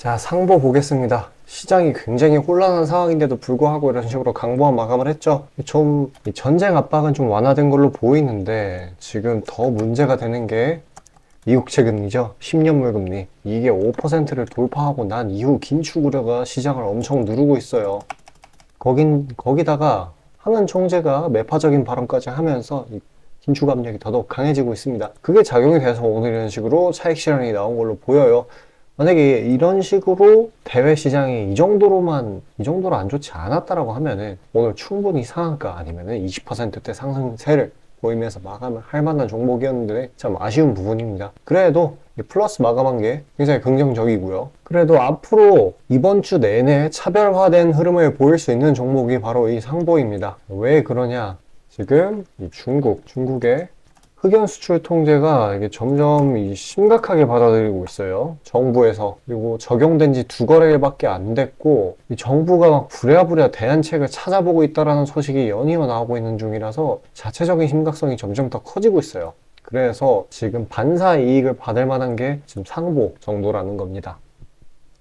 자, 상보 보겠습니다. 시장이 굉장히 혼란한 상황인데도 불구하고 이런 식으로 강보한 마감을 했죠. 좀 전쟁 압박은 좀 완화된 걸로 보이는데 지금 더 문제가 되는 게 미국채 금리죠. 10년물 금리. 이게 5%를 돌파하고 난 이후 긴축 우려가 시장을 엄청 누르고 있어요. 거기다가 하는 총재가 매파적인 발언까지 하면서 이 긴축 압력이 더더욱 강해지고 있습니다. 그게 작용이 돼서 오늘 이런 식으로 차익 실현이 나온 걸로 보여요. 만약에 이런 식으로 대외 시장이 이 정도로 안 좋지 않았다라고 하면은 오늘 충분히 상한가 아니면은 20%대 상승세를 보이면서 마감을 할 만한 종목이었는데 참 아쉬운 부분입니다. 그래도 플러스 마감한 게 굉장히 긍정적이고요. 그래도 앞으로 이번 주 내내 차별화된 흐름을 보일 수 있는 종목이 바로 이 상보입니다. 왜 그러냐? 지금 이 중국의 흑연 수출 통제가 이게 점점 심각하게 받아들이고 있어요. 정부에서. 그리고 적용된 지 2거래일밖에 안 됐고, 이 정부가 막 부랴부랴 대안책을 찾아보고 있다라는 소식이 연이어 나오고 있는 중이라서 자체적인 심각성이 점점 더 커지고 있어요. 그래서 지금 반사 이익을 받을 만한 게 지금 상보 정도라는 겁니다.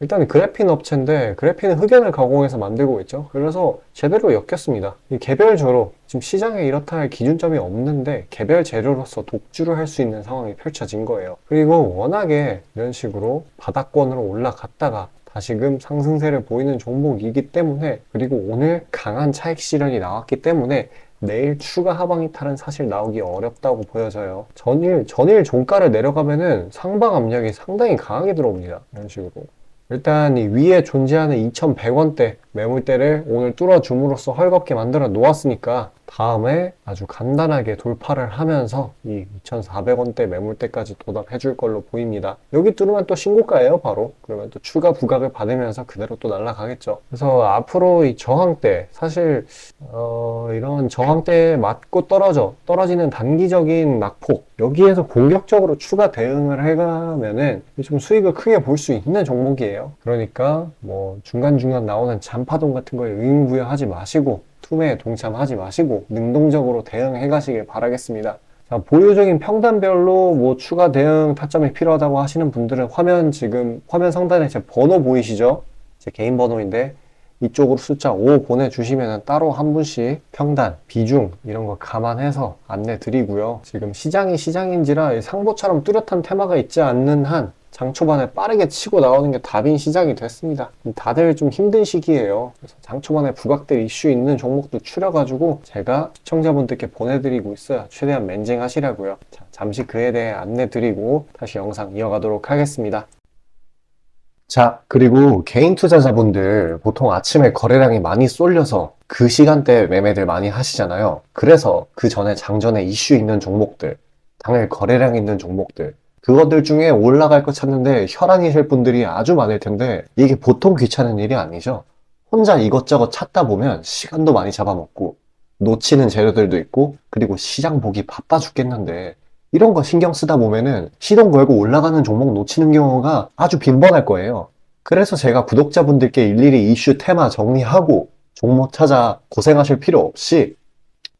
일단 그래핀 업체인데 그래핀은 흑연을 가공해서 만들고 있죠. 그래서 제대로 엮였습니다. 이 개별주로 지금 시장에 이렇다 할 기준점이 없는데 개별 재료로서 독주를 할 수 있는 상황이 펼쳐진 거예요. 그리고 워낙에 이런 식으로 바닥권으로 올라갔다가 다시금 상승세를 보이는 종목이기 때문에, 그리고 오늘 강한 차익 실현이 나왔기 때문에 내일 추가 하방 이탈은 사실 나오기 어렵다고 보여져요. 전일 종가를 내려가면은 상방 압력이 상당히 강하게 들어옵니다. 이런 식으로. 일단 이 위에 존재하는 2,100원대 매물대를 오늘 뚫어줌으로써 헐겁게 만들어 놓았으니까 다음에 아주 간단하게 돌파를 하면서 이 2,400원대 매물대까지 도달해 줄 걸로 보입니다. 여기 뚫으면 또 신고가예요, 바로. 그러면 또 추가 부각을 받으면서 그대로 또 날아가겠죠. 그래서 앞으로 이 저항대, 사실 이런 저항대에 맞고 떨어지는 단기적인 낙폭, 여기에서 공격적으로 추가 대응을 해가면은 좀 수익을 크게 볼 수 있는 종목이에요. 그러니까 뭐 중간중간 나오는 잔파동 같은 거에 의무부여하지 마시고, 투매에 동참하지 마시고 능동적으로 대응해 가시길 바라겠습니다. 자, 보유적인 평단별로 뭐 추가 대응 타점이 필요하다고 하시는 분들은 지금 화면 상단에 제 번호 보이시죠? 제 개인 번호인데 이쪽으로 숫자 5 보내주시면 따로 한 분씩 평단, 비중 이런 거 감안해서 안내 드리고요. 지금 시장이 시장인지라 상보처럼 뚜렷한 테마가 있지 않는 한 장 초반에 빠르게 치고 나오는 게 답인 시장이 됐습니다. 다들 좀 힘든 시기예요. 그래서 장 초반에 부각될 이슈 있는 종목도 추려가지고 제가 시청자분들께 보내드리고 있어요. 최대한 맨징하시라고요. 자, 잠시 그에 대해 안내 드리고 다시 영상 이어가도록 하겠습니다. 자, 그리고 개인 투자자분들 보통 아침에 거래량이 많이 쏠려서 그 시간대에 매매들 많이 하시잖아요. 그래서 그 전에 장전에 이슈 있는 종목들, 당일 거래량 있는 종목들, 그것들 중에 올라갈 거 찾는데 혈안이실 분들이 아주 많을 텐데 이게 보통 귀찮은 일이 아니죠. 혼자 이것저것 찾다 보면 시간도 많이 잡아먹고 놓치는 재료들도 있고, 그리고 시장 보기 바빠 죽겠는데 이런 거 신경 쓰다 보면은 시동 걸고 올라가는 종목 놓치는 경우가 아주 빈번할 거예요. 그래서 제가 구독자분들께 일일이 이슈 테마 정리하고 종목 찾아 고생하실 필요 없이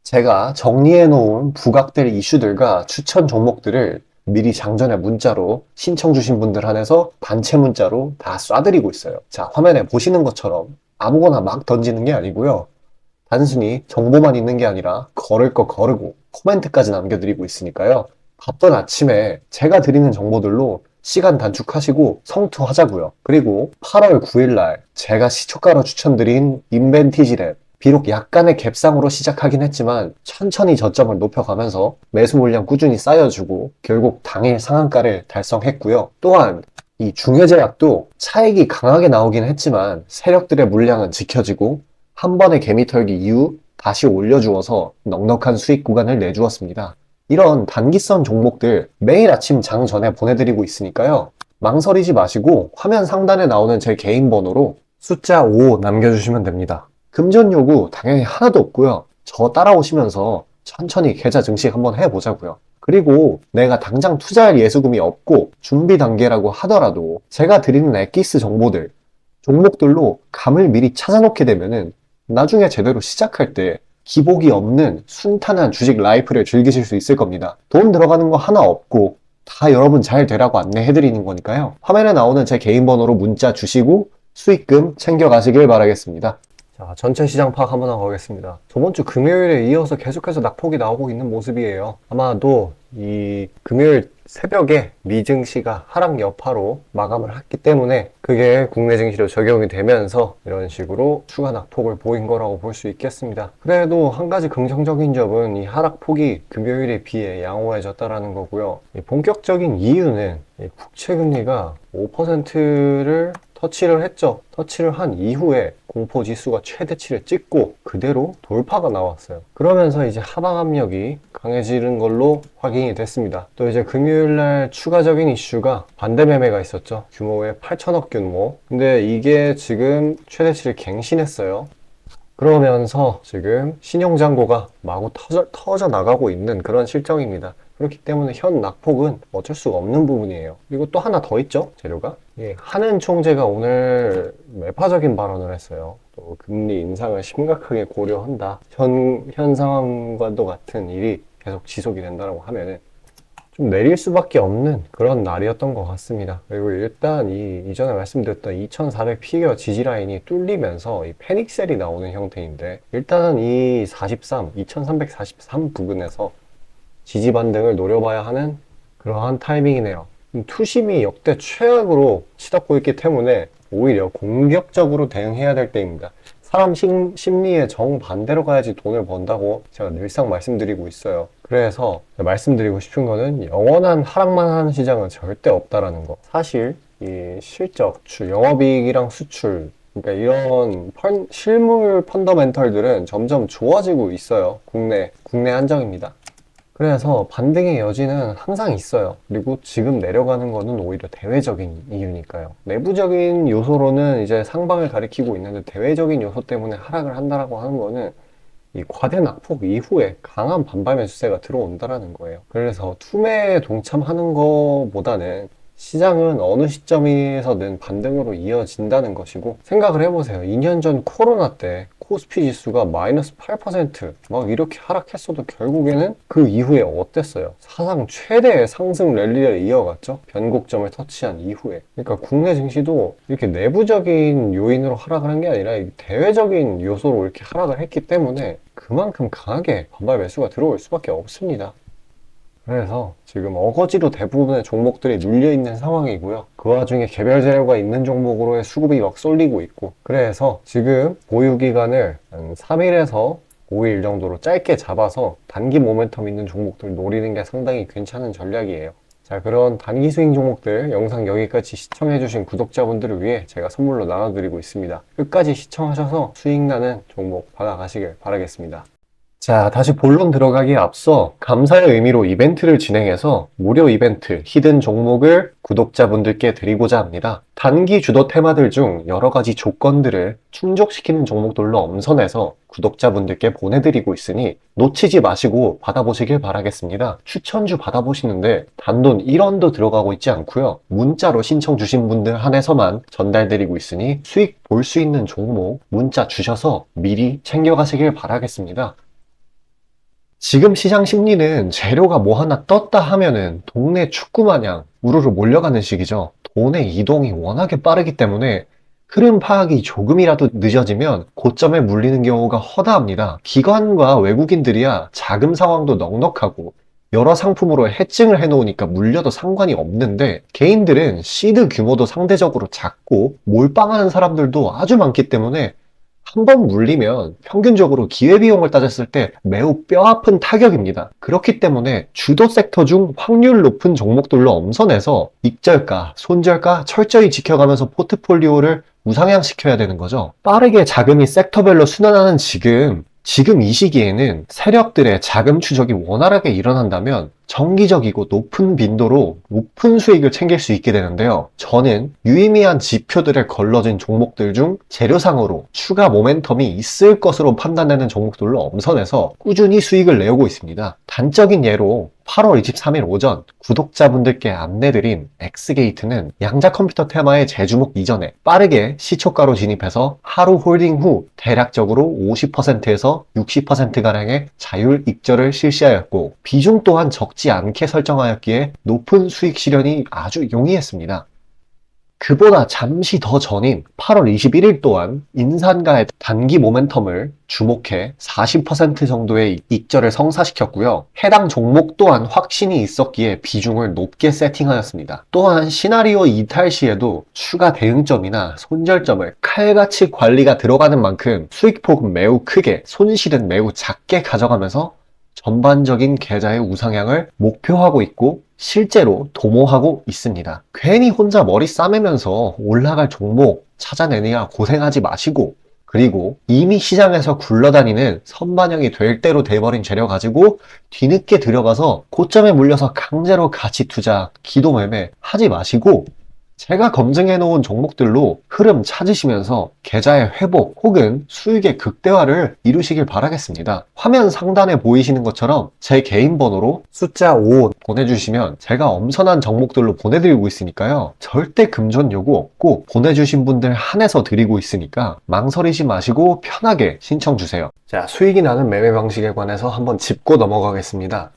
제가 정리해 놓은 부각될 이슈들과 추천 종목들을 미리 장전에 문자로 신청 주신 분들 한해서 단체 문자로 다 쏴드리고 있어요. 자, 화면에 보시는 것처럼 아무거나 막 던지는 게 아니고요. 단순히 정보만 있는 게 아니라 걸을 거 거르고 코멘트까지 남겨드리고 있으니까요. 바쁜 아침에 제가 드리는 정보들로 시간 단축하시고 성투하자고요. 그리고 8월 9일날 제가 시초가로 추천드린 인벤티지랩, 비록 약간의 갭상으로 시작하긴 했지만 천천히 저점을 높여가면서 매수 물량 꾸준히 쌓여주고 결국 당일 상한가를 달성했고요. 또한 이 중해제약도 차익이 강하게 나오긴 했지만 세력들의 물량은 지켜지고 한 번의 개미 털기 이후 다시 올려주어서 넉넉한 수익 구간을 내주었습니다. 이런 단기성 종목들 매일 아침 장 전에 보내드리고 있으니까요. 망설이지 마시고 화면 상단에 나오는 제 개인 번호로 숫자 5 남겨주시면 됩니다. 금전 요구 당연히 하나도 없고요. 저 따라오시면서 천천히 계좌 증식 한번 해보자고요. 그리고 내가 당장 투자할 예수금이 없고 준비 단계라고 하더라도 제가 드리는 엑기스 정보들, 종목들로 감을 미리 찾아놓게 되면은 나중에 제대로 시작할 때 기복이 없는 순탄한 주식 라이프를 즐기실 수 있을 겁니다. 돈 들어가는 거 하나 없고 다 여러분 잘 되라고 안내해드리는 거니까요. 화면에 나오는 제 개인 번호로 문자 주시고 수익금 챙겨가시길 바라겠습니다. 자, 전체 시장 파악 한번 하고 가겠습니다. 저번 주 금요일에 이어서 계속해서 낙폭이 나오고 있는 모습이에요. 아마도 이 금요일 새벽에 미 증시가 하락 여파로 마감을 했기 때문에 그게 국내 증시로 적용이 되면서 이런 식으로 추가 낙폭을 보인 거라고 볼 수 있겠습니다. 그래도 한 가지 긍정적인 점은 이 하락폭이 금요일에 비해 양호해졌다라는 거고요. 본격적인 이유는 국채금리가 5%를 터치를 했죠. 터치를 한 이후에 공포지수가 최대치를 찍고 그대로 돌파가 나왔어요. 그러면서 이제 하방 압력이 강해지는 걸로 확인이 됐습니다. 또 이제 금요일날 추가적인 이슈가 반대 매매가 있었죠. 규모의 8천억 규모. 근데 이게 지금 최대치를 갱신했어요. 그러면서 지금 신용잔고가 마구 터져 나가고 있는 그런 실정입니다. 그렇기 때문에 현 낙폭은 어쩔 수가 없는 부분이에요. 그리고 또 하나 더 있죠, 재료가. 한은 총재가 오늘 매파적인 발언을 했어요. 또 금리 인상을 심각하게 고려한다. 현 상황과도 같은 일이 계속 지속이 된다고 하면은 좀 내릴 수밖에 없는 그런 날이었던 것 같습니다. 그리고 일단 이전에 말씀드렸던 2400 피겨 지지라인이 뚫리면서 이 패닉셀이 나오는 형태인데, 일단은 이 2343 부근에서 지지 반등을 노려봐야 하는 그러한 타이밍이네요. 투심이 역대 최악으로 치닫고 있기 때문에 오히려 공격적으로 대응해야 될 때입니다. 사람 심리에 정반대로 가야지 돈을 번다고 제가 늘상 말씀드리고 있어요. 그래서 말씀드리고 싶은 거는 영원한 하락만 하는 시장은 절대 없다라는 거. 사실 이 실적, 영업이익이랑 수출, 그러니까 이런 실물 펀더멘털들은 점점 좋아지고 있어요. 국내 한정입니다. 그래서 반등의 여지는 항상 있어요. 그리고 지금 내려가는 거는 오히려 대외적인 이유니까요. 내부적인 요소로는 이제 상방을 가리키고 있는데, 대외적인 요소 때문에 하락을 한다라고 하는 거는 이 과대 낙폭 이후에 강한 반발 매수세가 들어온다라는 거예요. 그래서 투매에 동참하는 것보다는 시장은 어느 시점에서든 반등으로 이어진다는 것이고, 생각을 해보세요. 2년 전 코로나 때 코스피 지수가 마이너스 8% 이렇게 하락했어도 결국에는 그 이후에 어땠어요? 사상 최대의 상승 랠리를 이어갔죠? 변곡점을 터치한 이후에. 그러니까 국내 증시도 이렇게 내부적인 요인으로 하락을 한 게 아니라 대외적인 요소로 이렇게 하락을 했기 때문에 그만큼 강하게 반발 매수가 들어올 수밖에 없습니다. 그래서 지금 어거지로 대부분의 종목들이 눌려있는 상황이고요. 그 와중에 개별 재료가 있는 종목으로의 수급이 막 쏠리고 있고, 그래서 지금 보유기간을 한 3일에서 5일 정도로 짧게 잡아서 단기 모멘텀 있는 종목들 노리는 게 상당히 괜찮은 전략이에요. 자, 그런 단기 스윙 종목들 영상 여기까지 시청해주신 구독자분들을 위해 제가 선물로 나눠드리고 있습니다. 끝까지 시청하셔서 수익 나는 종목 받아가시길 바라겠습니다. 자, 다시 본론 들어가기에 앞서 감사의 의미로 이벤트를 진행해서 무료 이벤트 히든 종목을 구독자분들께 드리고자 합니다. 단기 주도 테마들 중 여러 가지 조건들을 충족시키는 종목들로 엄선해서 구독자분들께 보내드리고 있으니 놓치지 마시고 받아보시길 바라겠습니다. 추천주 받아보시는데 단돈 1원도 들어가고 있지 않고요. 문자로 신청 주신 분들 한해서만 전달드리고 있으니 수익 볼 수 있는 종목 문자 주셔서 미리 챙겨가시길 바라겠습니다. 지금 시장 심리는 재료가 뭐 하나 떴다 하면은 동네 축구 마냥 우르르 몰려가는 시기죠. 돈의 이동이 워낙에 빠르기 때문에 흐름 파악이 조금이라도 늦어지면 고점에 물리는 경우가 허다합니다. 기관과 외국인들이야 자금 상황도 넉넉하고 여러 상품으로 해칭을 해놓으니까 물려도 상관이 없는데, 개인들은 시드 규모도 상대적으로 작고 몰빵하는 사람들도 아주 많기 때문에 한 번 물리면 평균적으로 기회비용을 따졌을 때 매우 뼈아픈 타격입니다. 그렇기 때문에 주도 섹터 중 확률 높은 종목들로 엄선해서 익절가, 손절가 철저히 지켜가면서 포트폴리오를 우상향시켜야 되는 거죠. 빠르게 자금이 섹터별로 순환하는 지금 이 시기에는 세력들의 자금 추적이 원활하게 일어난다면 정기적이고 높은 빈도로 높은 수익을 챙길 수 있게 되는데요. 저는 유의미한 지표들에 걸러진 종목들 중 재료상으로 추가 모멘텀이 있을 것으로 판단되는 종목들로 엄선해서 꾸준히 수익을 내오고 있습니다. 단적인 예로 8월 23일 오전 구독자분들께 안내드린 엑스게이트는 양자 컴퓨터 테마의 재주목 이전에 빠르게 시초가로 진입해서 하루 홀딩 후 대략적으로 50%에서 60%가량의 자율 익절을 실시하였고, 비중 또한 적지 낮지 않게 설정하였기에 높은 수익 실현이 아주 용이했습니다. 그보다 잠시 더 전인 8월 21일 또한 인산가의 단기 모멘텀을 주목해 40% 정도의 익절을 성사시켰고요. 해당 종목 또한 확신이 있었기에 비중을 높게 세팅하였습니다. 또한 시나리오 이탈 시에도 추가 대응점이나 손절점을 칼같이 관리가 들어가는 만큼 수익폭은 매우 크게, 손실은 매우 작게 가져가면서 전반적인 계좌의 우상향을 목표하고 있고 실제로 도모하고 있습니다. 괜히 혼자 머리 싸매면서 올라갈 종목 찾아내느냐 고생하지 마시고, 그리고 이미 시장에서 굴러다니는 선반영이 될 대로 돼버린 재료 가지고 뒤늦게 들어가서 고점에 물려서 강제로 가치 투자, 기도 매매 하지 마시고 제가 검증해 놓은 종목들로 흐름 찾으시면서 계좌의 회복 혹은 수익의 극대화를 이루시길 바라겠습니다. 화면 상단에 보이시는 것처럼 제 개인 번호로 숫자 5 보내주시면 제가 엄선한 종목들로 보내드리고 있으니까요. 절대 금전 요구 없고 보내주신 분들 한해서 드리고 있으니까 망설이지 마시고 편하게 신청 주세요. 자, 수익이 나는 매매 방식에 관해서 한번 짚고 넘어가겠습니다.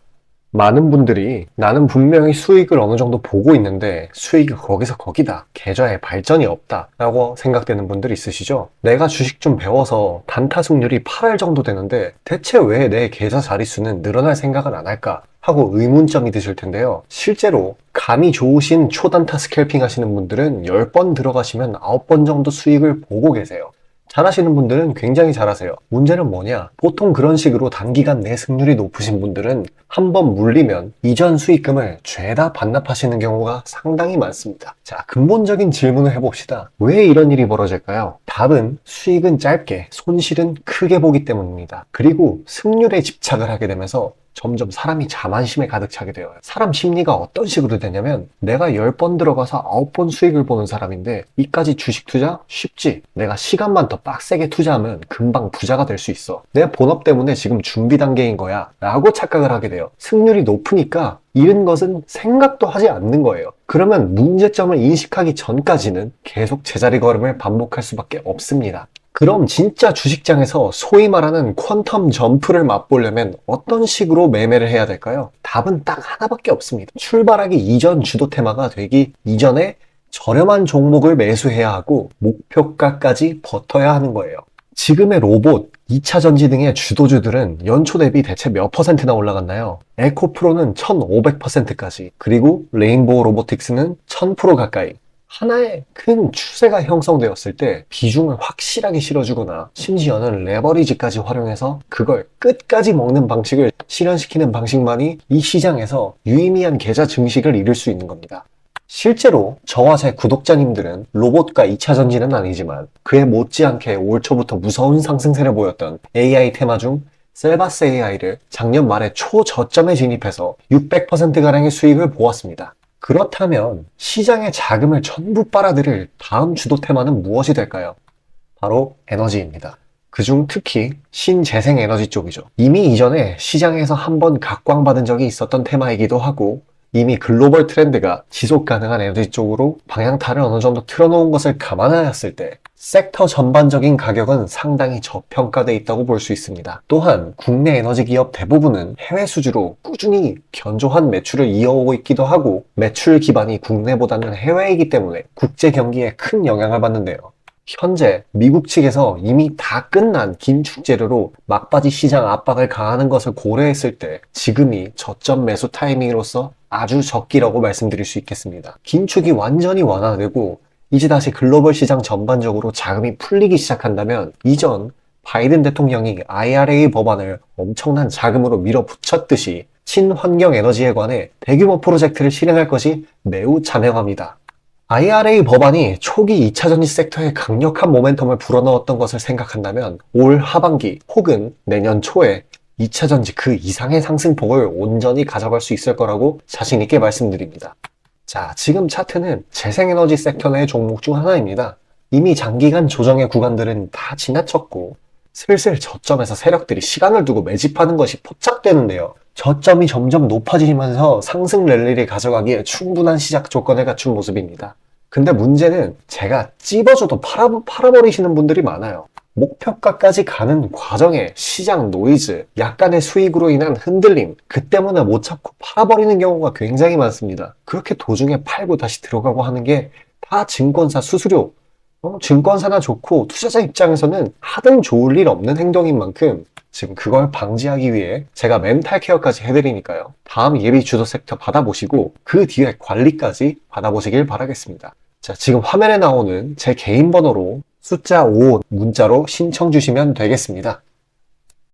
많은 분들이 나는 분명히 수익을 어느 정도 보고 있는데 수익이 거기서 거기다, 계좌에 발전이 없다 라고 생각되는 분들 있으시죠? 내가 주식 좀 배워서 단타 승률이 8할 정도 되는데 대체 왜 내 계좌 자릿수는 늘어날 생각을 안 할까 하고 의문점이 드실 텐데요. 실제로 감이 좋으신 초단타 스캘핑 하시는 분들은 10번 들어가시면 9번 정도 수익을 보고 계세요. 잘하시는 분들은 굉장히 잘하세요. 문제는 뭐냐? 보통 그런 식으로 단기간 내 승률이 높으신 분들은 한번 물리면 이전 수익금을 죄다 반납하시는 경우가 상당히 많습니다. 자, 근본적인 질문을 해봅시다. 왜 이런 일이 벌어질까요? 답은 수익은 짧게, 손실은 크게 보기 때문입니다. 그리고 승률에 집착을 하게 되면서 점점 사람이 자만심에 가득 차게 돼요. 사람 심리가 어떤 식으로 되냐면 내가 10번 들어가서 9번 수익을 보는 사람인데 이까지 주식 투자? 쉽지. 내가 시간만 더 빡세게 투자하면 금방 부자가 될 수 있어. 내 본업 때문에 지금 준비 단계인 거야 라고 착각을 하게 돼요. 승률이 높으니까 잃은 것은 생각도 하지 않는 거예요. 그러면 문제점을 인식하기 전까지는 계속 제자리 걸음을 반복할 수밖에 없습니다. 그럼 진짜 주식장에서 소위 말하는 퀀텀 점프를 맛보려면 어떤 식으로 매매를 해야 될까요? 답은 딱 하나밖에 없습니다. 출발하기 이전 주도 테마가 되기 이전에 저렴한 종목을 매수해야 하고 목표가까지 버텨야 하는 거예요. 지금의 로봇, 2차 전지 등의 주도주들은 연초 대비 대체 몇 %나 올라갔나요? 에코프로는 1500%까지, 그리고 레인보우 로보틱스는 1000% 가까이. 하나의 큰 추세가 형성되었을 때 비중을 확실하게 실어주거나 심지어는 레버리지까지 활용해서 그걸 끝까지 먹는 방식을 실현시키는 방식만이 이 시장에서 유의미한 계좌 증식을 이룰 수 있는 겁니다. 실제로 저와 제 구독자님들은 로봇과 2차 전지는 아니지만 그에 못지않게 올 초부터 무서운 상승세를 보였던 AI 테마 중 셀바스 AI를 작년 말에 초저점에 진입해서 600%가량의 수익을 보았습니다. 그렇다면 시장의 자금을 전부 빨아들일 다음 주도 테마는 무엇이 될까요? 바로 에너지입니다. 그중 특히 신재생 에너지 쪽이죠. 이미 이전에 시장에서 한번 각광받은 적이 있었던 테마이기도 하고 이미 글로벌 트렌드가 지속 가능한 에너지 쪽으로 방향타를 어느 정도 틀어놓은 것을 감안하였을 때 섹터 전반적인 가격은 상당히 저평가되어 있다고 볼 수 있습니다. 또한 국내 에너지 기업 대부분은 해외 수주로 꾸준히 견조한 매출을 이어오고 있기도 하고 매출 기반이 국내보다는 해외이기 때문에 국제 경기에 큰 영향을 받는데요. 현재 미국 측에서 이미 다 끝난 긴축 재료로 막바지 시장 압박을 가하는 것을 고려했을 때 지금이 저점 매수 타이밍으로서 아주 적기라고 말씀드릴 수 있겠습니다. 긴축이 완전히 완화되고 이제 다시 글로벌 시장 전반적으로 자금이 풀리기 시작한다면 이전 바이든 대통령이 IRA 법안을 엄청난 자금으로 밀어붙였듯이 친환경 에너지에 관해 대규모 프로젝트를 실행할 것이 매우 자명합니다. IRA 법안이 초기 2차 전지 섹터에 강력한 모멘텀을 불어넣었던 것을 생각한다면 올 하반기 혹은 내년 초에 2차 전지 그 이상의 상승폭을 온전히 가져갈 수 있을 거라고 자신 있게 말씀드립니다. 자, 지금 차트는 재생에너지 섹터 내 종목 중 하나입니다. 이미 장기간 조정의 구간들은 다 지나쳤고 슬슬 저점에서 세력들이 시간을 두고 매집하는 것이 포착되는데요. 저점이 점점 높아지면서 상승 랠리를 가져가기에 충분한 시작 조건을 갖춘 모습입니다. 근데 문제는 제가 찝어줘도 팔아버리시는 분들이 많아요. 목표가까지 가는 과정에 시장 노이즈, 약간의 수익으로 인한 흔들림, 그 때문에 못 참고 팔아버리는 경우가 굉장히 많습니다. 그렇게 도중에 팔고 다시 들어가고 하는 게 다 증권사 수수료, 증권사나 좋고 투자자 입장에서는 하등 좋을 일 없는 행동인 만큼 지금 그걸 방지하기 위해 제가 멘탈 케어까지 해드리니까요. 다음 예비 주도 섹터 받아보시고 그 뒤에 관리까지 받아보시길 바라겠습니다. 자, 지금 화면에 나오는 제 개인 번호로 숫자 5 문자로 신청 주시면 되겠습니다.